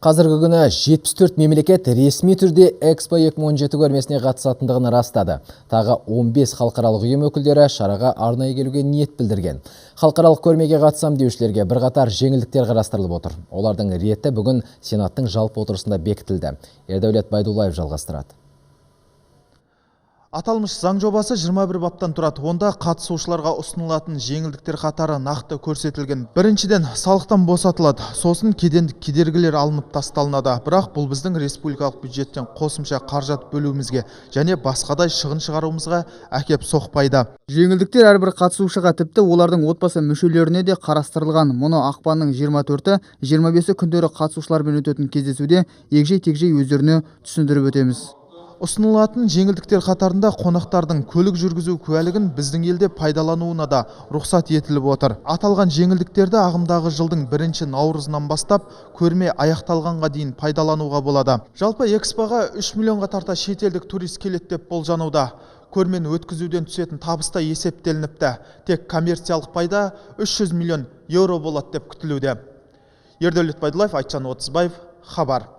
Қазіргі күні 74 мемлекет ресми түрде Экспо 2017 көрмесіне қатысатындығын растады. Тағы 15 халықаралық ұйым өкілдері шараға арнайы келуге ниет білдірген. Халықаралық көрмеге қатысам деушілерге бірқатар жеңілдіктер қарастырылып отыр. Олардың реті бүгін Сенаттың жалпы отырысында бекітілді. Ердәулет Байдуллаев жалғастырады. Аталмыш заң жобасы 21 баптан тұрады. Онда қатысушыларға ұсынылатын жеңілдіктер қатары нақты көрсетілген. Біріншіден, салықтан босатылады. Сосын кедендік кедергілер алынып тасталынады. Бірақ бұл біздің республикалық бюджеттен қосымша қаржат бөлуімізге және басқадай шығын шығаруымызға әкеп соқпайды. Жеңілдіктер әрбір қатысушыға, тіпті олардың отбасы мүшелеріне де қарастырылған. Мұны ақпанның 24-25 күндері қатысушылармен өтетін кездесуде егжей-тегжей өздеріне түсіндіріп өтеміз. Ұсынылатын жеңілдіктер қатарында қонақтардың көлік жүргізу куәлігін біздің елде пайдалануына да рұқсат етіліп отыр. Аталған жеңілдіктерді ағымдағы жылдың 1 наурызынан бастап көрме аяқталғанға дейін пайдалануға болады. Жалпы экспоға 3 миллионға тарта шетелдік турист келеді деп болжануда. Көрмені өткізуден түсетін табыста есептелініпті. Тек коммерциялық пайда 300 миллион еуро болады деп күтілуде. Ердәулет Байдуллаев, Айтжан Отызбаев, хабар.